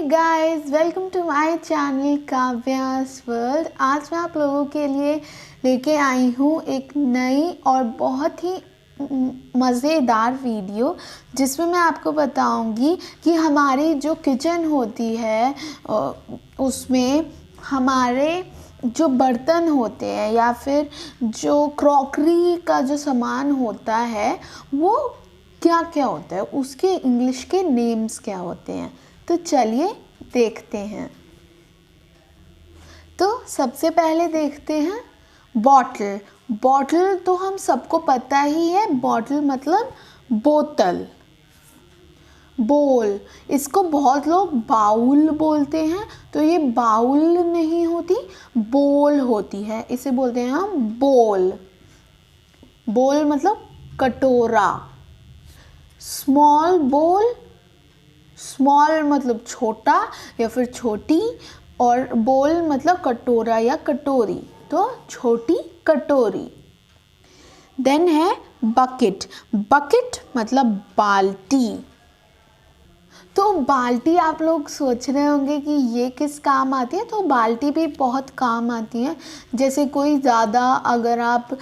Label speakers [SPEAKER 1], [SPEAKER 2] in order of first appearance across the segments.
[SPEAKER 1] Guys, welcome to my channel Kavya's world. आज मैं आप लोगों के लिए लेके आई हूँ एक नई और बहुत ही मज़ेदार वीडियो, जिसमें मैं आपको बताऊंगी कि हमारी जो किचन होती है उसमें हमारे जो बर्तन होते हैं या फिर जो क्रॉकरी का जो सामान होता है वो क्या क्या होता है, उसके इंग्लिश के नेम्स क्या होते हैं। तो चलिए देखते हैं। तो सबसे पहले देखते हैं बॉटल। बॉटल तो हम सबको पता ही है, बॉटल मतलब बोतल। बोल, इसको बहुत लोग बाउल बोलते हैं, तो ये बाउल नहीं होती, बोल होती है, इसे बोलते हैं हम बोल। बोल मतलब कटोरा। स्मॉल बोल, स्मॉल मतलब छोटा या फिर छोटी, और बोल मतलब कटोरा या कटोरी, तो छोटी कटोरी। देन है बकेट। बकेट मतलब बाल्टी। तो बाल्टी आप लोग सोच रहे होंगे कि ये किस काम आती है, तो बाल्टी भी बहुत काम आती है। जैसे कोई ज़्यादा अगर आप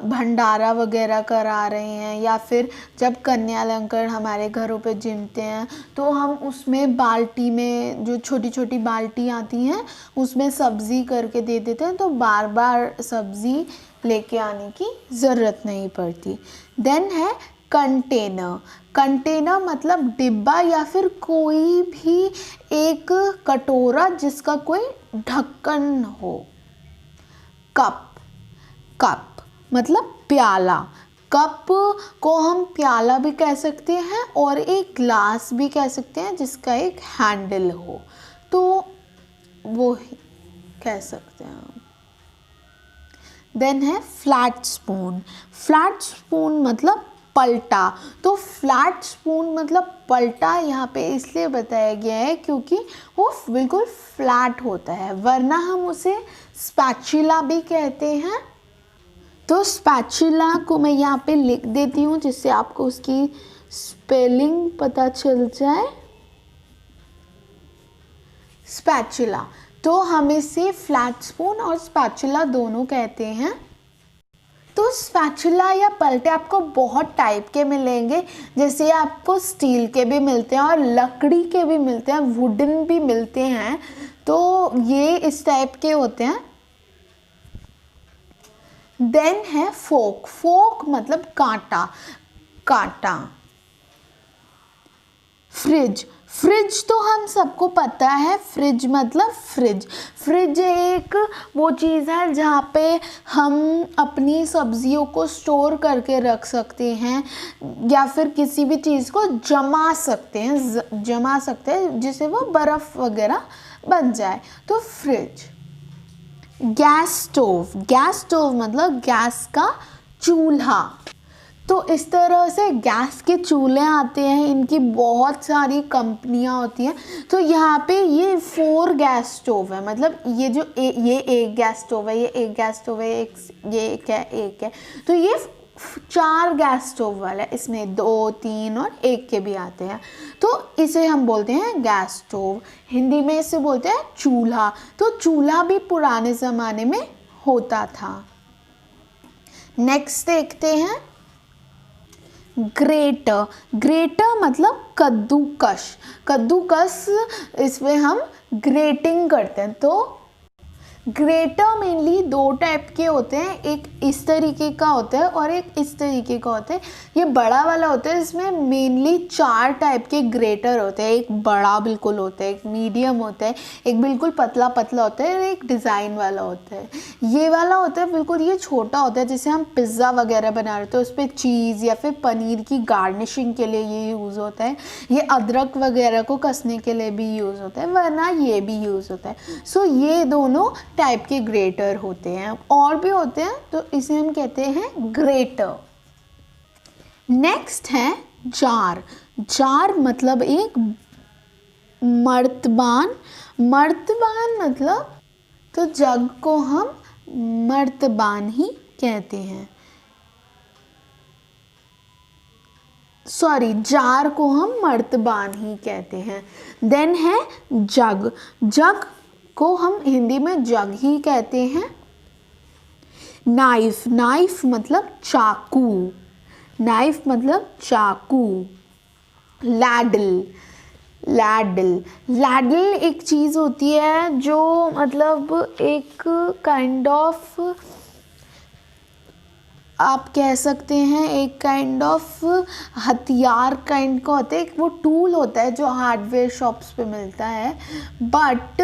[SPEAKER 1] भंडारा वगैरह करा रहे हैं, या फिर जब कन्या अलंकरण हमारे घरों पे जिमते हैं, तो हम उसमें बाल्टी में जो छोटी छोटी बाल्टी आती हैं उसमें सब्ज़ी करके दे देते हैं, तो बार बार सब्ज़ी लेके आने की ज़रूरत नहीं पड़ती। देन है कंटेनर। कंटेनर मतलब डिब्बा या फिर कोई भी एक कटोरा जिसका कोई ढक्कन हो। कप। कप मतलब प्याला। कप को हम प्याला भी कह सकते हैं और एक ग्लास भी कह सकते हैं जिसका एक हैंडल हो, तो वो कह सकते हैं हम। देन है फ्लैट स्पून। फ्लैट स्पून मतलब पलटा। तो फ्लैट स्पून मतलब पलटा यहाँ पे इसलिए बताया गया है क्योंकि वो बिल्कुल फ्लैट होता है, वरना हम उसे स्पैचुला भी कहते हैं। तो स्पैचुला को मैं यहाँ पे लिख देती हूँ जिससे आपको उसकी स्पेलिंग पता चल जाए। स्पैचुला। तो हम इसे फ्लैट स्पून और स्पैचुला दोनों कहते हैं। तो स्पैचुला या पलटे आपको बहुत टाइप के मिलेंगे, जैसे आपको स्टील के भी मिलते हैं और लकड़ी के भी मिलते हैं, वुडन भी मिलते हैं, तो ये इस टाइप के होते हैं। देन है फोक। फोक मतलब कांटा। कांटा। फ्रिज। फ्रिज तो हम सबको पता है, फ्रिज मतलब फ्रिज। फ्रिज एक वो चीज़ है जहाँ पे हम अपनी सब्जियों को स्टोर करके रख सकते हैं, या फिर किसी भी चीज़ को जमा सकते हैं जिससे वो बर्फ़ वगैरह बन जाए, तो fridge. Gas stove. Gas stove मतलब गैस का चूल्हा। तो इस तरह से गैस के चूल्हे आते हैं, इनकी बहुत सारी कंपनियां होती हैं। तो यहाँ पे ये 4 गैस स्टोव है, मतलब ये जो ये एक गैस स्टोव है, ये एक गैस स्टोव है, ये एक है, तो ये 4 गैस स्टोव वाला है। इसमें 2, 3 और 1 के भी आते हैं, तो इसे हम बोलते हैं गैस स्टोव। हिंदी में इसे बोलते हैं चूल्हा। तो चूल्हा भी पुराने ज़माने में होता था। नेक्स्ट देखते हैं ग्रेटर। ग्रेटर मतलब कद्दूकस। कद्दूकस, इसमें हम ग्रेटिंग करते हैं। तो ग्रेटर मेनली 2 टाइप के होते हैं, एक इस तरीके का होता है और एक इस तरीके का होता है। ये बड़ा वाला होता है, इसमें मेनली 4 टाइप के ग्रेटर होते हैं। एक बड़ा बिल्कुल होता है, एक मीडियम होता है, एक बिल्कुल पतला पतला होता है और एक डिज़ाइन वाला होता है। ये वाला होता है बिल्कुल, ये छोटा होता है, जैसे हम पिज़्ज़ा वगैरह बना रहे तो उस पर चीज़ या फिर पनीर की गार्निशिंग के लिए ये यूज़ होता है। ये अदरक वगैरह को कसने के लिए भी यूज़ होता है, वरना ये भी यूज़ होता है। सो ये दोनों टाइप के ग्रेटर होते हैं, और भी होते हैं, तो इसे हम कहते हैं ग्रेटर। नेक्स्ट है जार। जार मतलब एक मर्तबान। मर्तबान मतलब, तो जग को हम मर्तबान ही कहते हैं। सॉरी, जार को हम मर्तबान ही कहते हैं। देन है जग, जग को हम हिंदी में जग ही कहते हैं। नाइफ, नाइफ मतलब चाकू, नाइफ मतलब चाकू। लैडल, लैडल, लैडल एक चीज़ होती है जो मतलब एक काइंड ऑफ, आप कह सकते हैं एक काइंड ऑफ हथियार काइंड का होता है। वो टूल होता है जो हार्डवेयर शॉप्स पे मिलता है, बट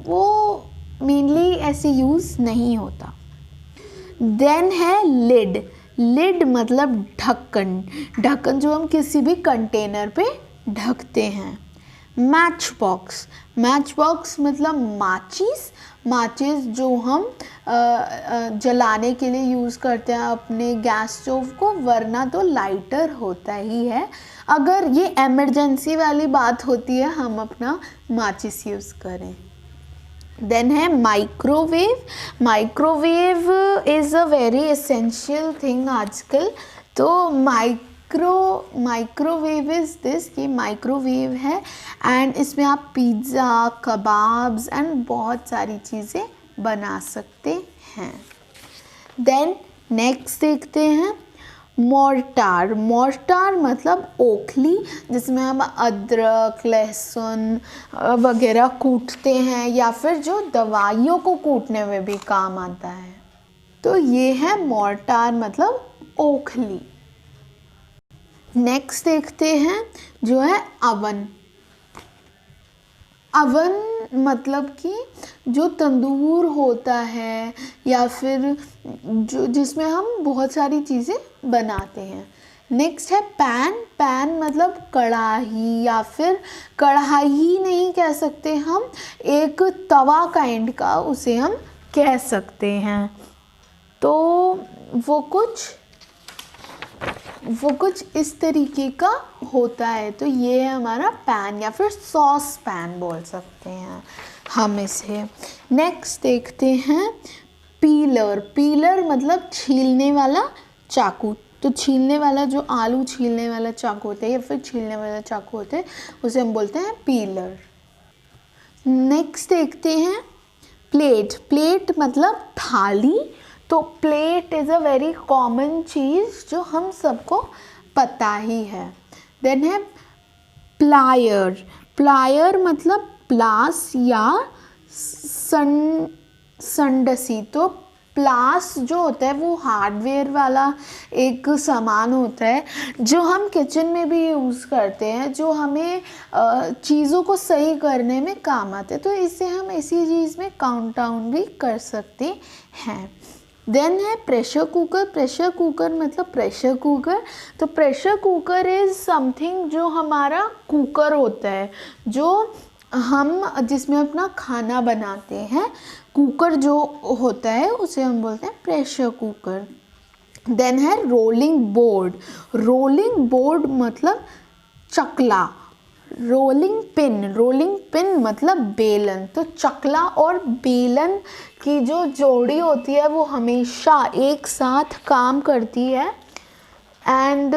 [SPEAKER 1] वो मेनली ऐसे यूज़ नहीं होता। देन है लिड, लिड मतलब ढक्कन, ढक्कन जो हम किसी भी कंटेनर पे ढकते हैं। मैच बॉक्स, मैच बॉक्स मतलब माचिस, माचिस जो हम जलाने के लिए यूज़ करते हैं अपने गैस स्टोव को, वरना तो लाइटर होता ही है। अगर ये इमरजेंसी वाली बात होती है हम अपना माचिस यूज़ करें। देन है microwave, microwave is a very essential thing आजकल। तो माइक्रोवेव इज़ दिस, ये माइक्रोवेव है एंड इसमें आप पिज़्ज़ा, कबाब्स एंड बहुत सारी चीज़ें बना सकते हैं। देन नेक्स्ट देखते हैं मोर्टार, मोर्टार मतलब ओखली, जिसमें हम अदरक, लहसुन वगैरह कूटते हैं या फिर जो दवाइयों को कूटने में भी काम आता है। तो ये है मोर्टार मतलब ओखली। नेक्स्ट देखते हैं जो है अवन, अवन मतलब कि जो तंदूर होता है या फिर जो जिसमें हम बहुत सारी चीज़ें बनाते हैं। नेक्स्ट है पैन, पैन मतलब कढ़ाई या फिर कढ़ाई नहीं कह सकते हम, एक तवा काइंड का उसे हम कह सकते हैं। तो वो कुछ इस तरीके का होता है। तो ये है हमारा पैन या फिर सॉस पैन बोल सकते हैं हम इसे। नेक्स्ट देखते हैं पीलर, पीलर मतलब छीलने वाला चाकू। तो छीलने वाला जो आलू छीलने वाला चाकू होता है या फिर छीलने वाला चाकू होता है उसे हम बोलते हैं पीलर। नेक्स्ट देखते हैं प्लेट, प्लेट मतलब थाली। तो plate is a very common चीज़ जो हम सबको पता ही है। देन है प्लायर, प्लायर मतलब प्लास या संडसी। तो प्लास जो होता है वो हार्डवेयर वाला एक सामान होता है जो हम किचन में भी यूज़ करते हैं, जो हमें चीज़ों को सही करने में काम आते हैं। तो इससे हम इसी चीज़ में काउंट डाउन भी कर सकते हैं। देन है प्रेशर कुकर, प्रेशर कुकर मतलब प्रेशर कुकर। तो प्रेशर कुकर इज़ समथिंग जो हमारा कुकर होता है जो हम जिसमें अपना खाना बनाते हैं। कुकर जो होता है उसे हम बोलते हैं प्रेशर कुकर। देन है रोलिंग बोर्ड, रोलिंग बोर्ड मतलब चकला। रोलिंग पिन, रोलिंग पिन मतलब बेलन। तो चकला और बेलन की जो जोड़ी होती है वो हमेशा एक साथ काम करती है। एंड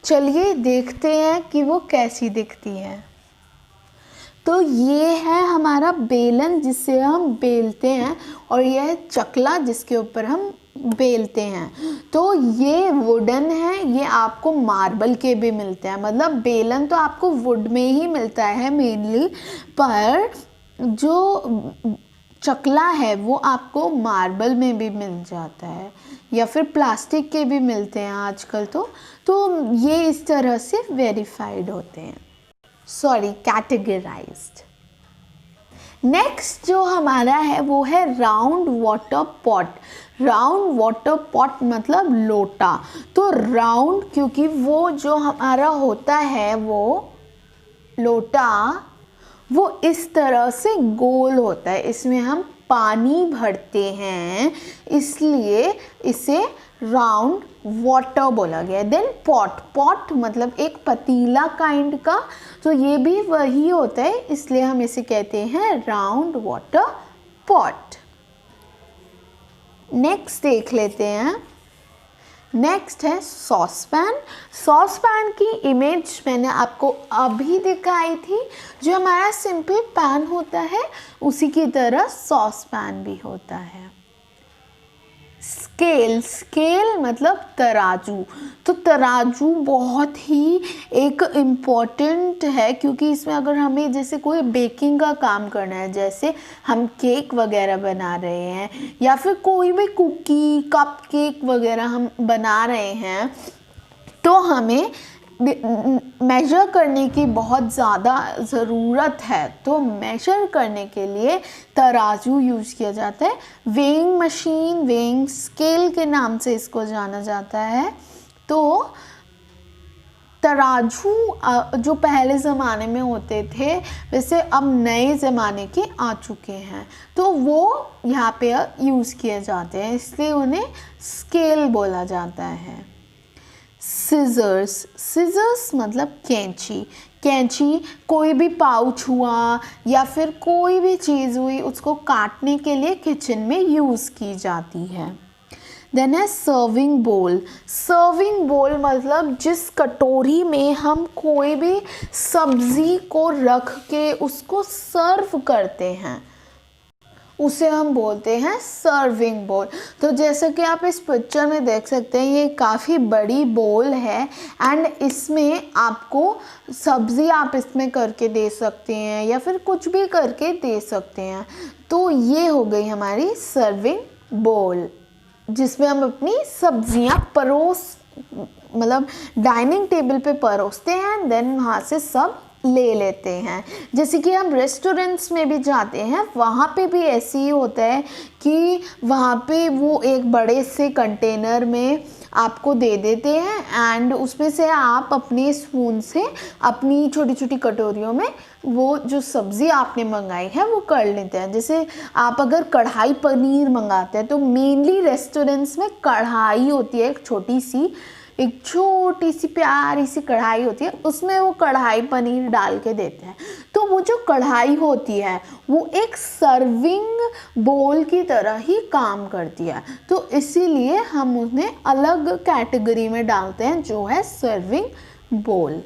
[SPEAKER 1] चलिए देखते हैं कि वो कैसी दिखती है। तो ये है हमारा बेलन जिससे हम बेलते हैं और यह है चकला जिसके ऊपर हम बेलते हैं। तो ये वुडन है, ये आपको मार्बल के भी मिलते हैं। मतलब बेलन तो आपको वुड में ही मिलता है मेनली, पर जो चकला है वो आपको मार्बल में भी मिल जाता है या फिर प्लास्टिक के भी मिलते हैं आजकल। तो ये इस तरह से वेरीफाइड होते हैं, सॉरी कैटेगराइज्ड। नेक्स्ट जो हमारा है वो है round water pot. Round water pot मतलब लोटा। तो राउंड क्योंकि वो जो हमारा होता है वो लोटा वो इस तरह से गोल होता है, इसमें हम पानी भरते हैं इसलिए इसे राउंड वाटर बोला गया। देन पॉट, पॉट मतलब एक पतीला काइंड का, तो ये भी वही होता है इसलिए हम इसे कहते हैं राउंड वाटर पॉट। नेक्स्ट देख लेते हैं नेक्स्ट है सॉस पैन। सॉस पैन की इमेज मैंने आपको अभी दिखाई थी। जो हमारा सिंपल पैन होता है उसी की तरह सॉस पैन भी होता है। स्केल, स्केल मतलब तराजू। तो तराजू बहुत ही एक इम्पॉर्टेंट है, क्योंकि इसमें अगर हमें जैसे कोई बेकिंग का काम करना है, जैसे हम केक वगैरह बना रहे हैं या फिर कोई भी कुकी कप केक वगैरह हम बना रहे हैं, तो हमें मेजर करने की बहुत ज़्यादा ज़रूरत है। तो मेजर करने के लिए तराजू यूज़ किया जाता है। वेइंग मशीन, वेइंग स्केल के नाम से इसको जाना जाता है। तो तराजू जो पहले ज़माने में होते थे वैसे अब नए ज़माने के आ चुके हैं, तो वो यहाँ पे यूज़ किए जाते हैं, इसलिए उन्हें स्केल बोला जाता है। सिजर्स, सिजर्स मतलब कैंची। कैंची कोई भी पाउच हुआ या फिर कोई भी चीज़ हुई उसको काटने के लिए किचन में यूज़ की जाती है। देन है सर्विंग बोल। सर्विंग बोल मतलब जिस कटोरी में हम कोई भी सब्ज़ी को रख के उसको सर्व करते हैं उसे हम बोलते हैं सर्विंग बोल। तो जैसे कि आप इस पिक्चर में देख सकते हैं ये काफ़ी बड़ी बोल है एंड इसमें आपको सब्ज़ी आप इसमें करके दे सकते हैं या फिर कुछ भी करके दे सकते हैं। तो ये हो गई हमारी सर्विंग बोल, जिसमें हम अपनी सब्जियां मतलब डाइनिंग टेबल पे परोसते हैं, देन वहाँ से सब ले लेते हैं। जैसे कि हम रेस्टोरेंट्स में भी जाते हैं, वहाँ पे भी ऐसे ही होता है कि वहाँ पे वो एक बड़े से कंटेनर में आपको दे देते हैं एंड उसमें से आप अपने स्पून से अपनी छोटी छोटी कटोरियों में वो जो सब्ज़ी आपने मंगाई है वो कर लेते हैं। जैसे आप अगर कढ़ाई पनीर मंगाते हैं तो मेनली रेस्टोरेंट्स में कढ़ाई होती है, एक छोटी सी प्यारी सी कढ़ाई होती है, उसमें वो कढ़ाई पनीर डाल के देते हैं। तो वो जो कढ़ाई होती है वो एक सर्विंग बोल की तरह ही काम करती है, तो इसीलिए हम उन्हें अलग कैटेगरी में डालते हैं जो है सर्विंग बोल।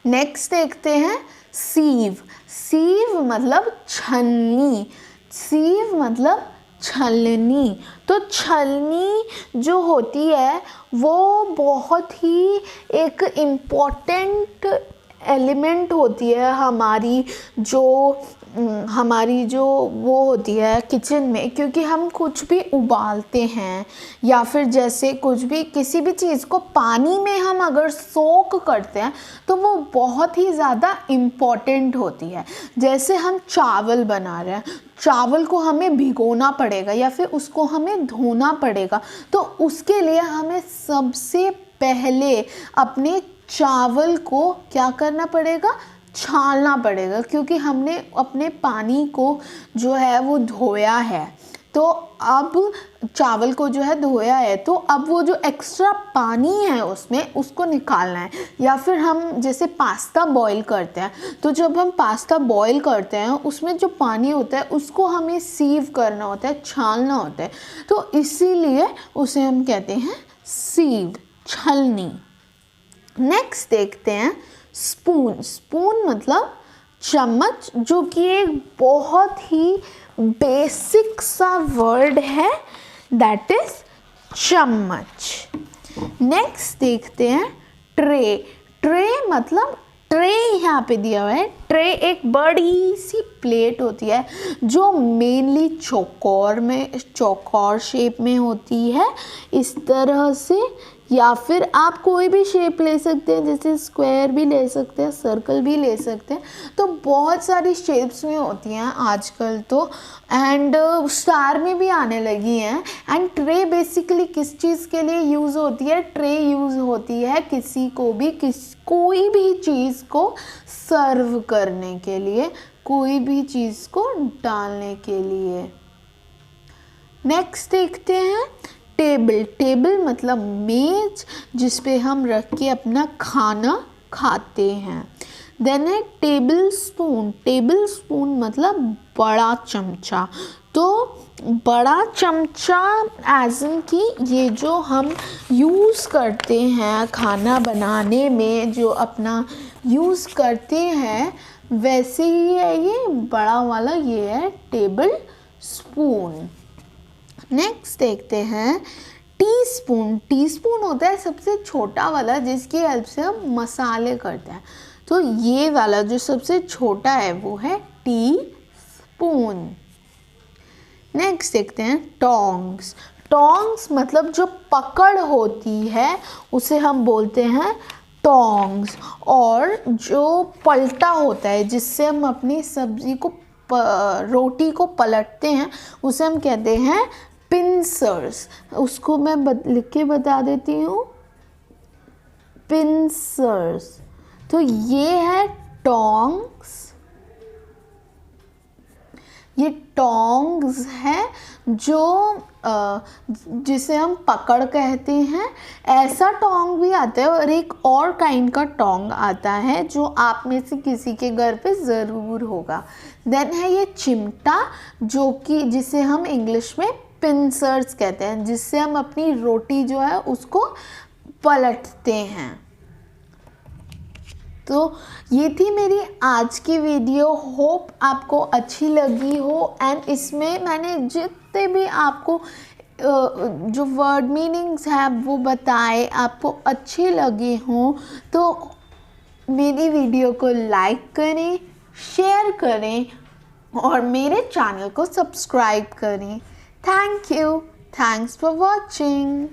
[SPEAKER 1] नेक्स्ट देखते हैं सीव। सीव मतलब छलनी। सीव मतलब छलनी। तो छलनी जो होती है वो बहुत ही एक इम्पॉर्टेंट एलिमेंट होती है हमारी जो वो होती है किचन में, क्योंकि हम कुछ भी उबालते हैं या फिर जैसे कुछ भी किसी भी चीज़ को पानी में हम अगर सोक करते हैं तो वो बहुत ही ज़्यादा इम्पॉर्टेंट होती है। जैसे हम चावल बना रहे हैं, चावल को हमें भिगोना पड़ेगा या फिर उसको हमें धोना पड़ेगा, तो उसके लिए हमें सबसे पहले अपने चावल को क्या करना पड़ेगा, छानना पड़ेगा, क्योंकि हमने अपने पानी को जो है वो धोया है। तो अब चावल को जो है धोया है तो अब वो जो एक्स्ट्रा पानी है उसमें उसको निकालना है। या फिर हम जैसे पास्ता बॉईल करते हैं, तो जब हम पास्ता बॉईल करते हैं उसमें जो पानी होता है उसको हमें सीव करना होता है, छानना होता है, तो इसीलिए उसे हम कहते हैं सीव, छलनी। नेक्स्ट देखते हैं स्पून। स्पून मतलब चम्मच, जो कि एक बहुत ही बेसिक सा वर्ड है, दैट इज चम्मच। नेक्स्ट देखते हैं ट्रे। ट्रे मतलब ट्रे यहाँ पे दिया हुआ है। ट्रे एक बड़ी सी प्लेट होती है जो मेनली चौकोर शेप में होती है, इस तरह से, या फिर आप कोई भी शेप ले सकते हैं, जैसे स्क्वायर भी ले सकते हैं, सर्कल भी ले सकते हैं। तो बहुत सारी शेप्स में होती हैं आजकल तो, एंड स्टार में भी आने लगी हैं। एंड ट्रे बेसिकली किस चीज़ के लिए यूज़ होती है, ट्रे यूज़ होती है कोई भी चीज़ को सर्व करने के लिए, कोई भी चीज़ को डालने के लिए। नेक्स्ट देखते हैं टेबल। टेबल मतलब मेज जिस पे हम रख के अपना खाना खाते हैं। देन है टेबल स्पून। टेबल स्पून मतलब बड़ा चमचा। तो बड़ा चमचा एज इन कि ये जो हम यूज़ करते हैं खाना बनाने में, जो अपना यूज़ करते हैं वैसे ही है ये बड़ा वाला, ये है टेबल स्पून। नेक्स्ट देखते हैं टीस्पून। टीस्पून होता है सबसे छोटा वाला जिसकी हेल्प से हम मसाले करते हैं, तो ये वाला जो सबसे छोटा है वो है टीस्पून। नेक्स्ट देखते हैं टोंग्स। टोंग्स मतलब जो पकड़ होती है उसे हम बोलते हैं टोंग्स, और जो पलटा होता है जिससे हम अपनी सब्जी को रोटी को पलटते हैं उसे हम कहते हैं पिंसर्स। उसको मैं लिख के बता देती हूँ, पिंसर्स। तो ये है टोंग्स, ये टोंग्स है जो जिसे हम पकड़ कहते हैं। ऐसा टोंग भी आता है और एक और काइंड का टोंग आता है जो आप में से किसी के घर पे ज़रूर होगा। देन है ये चिमटा, जो कि जिसे हम इंग्लिश में पिंसर्स कहते हैं, जिससे हम अपनी रोटी जो है उसको पलटते हैं। तो ये थी मेरी आज की वीडियो, होप आपको अच्छी लगी हो। एंड इसमें मैंने जितने भी आपको जो वर्ड मीनिंग्स हैं वो बताए, आपको अच्छे लगे हों, तो मेरी वीडियो को लाइक करें, शेयर करें और मेरे चैनल को सब्सक्राइब करें। Thank you, thanks for watching.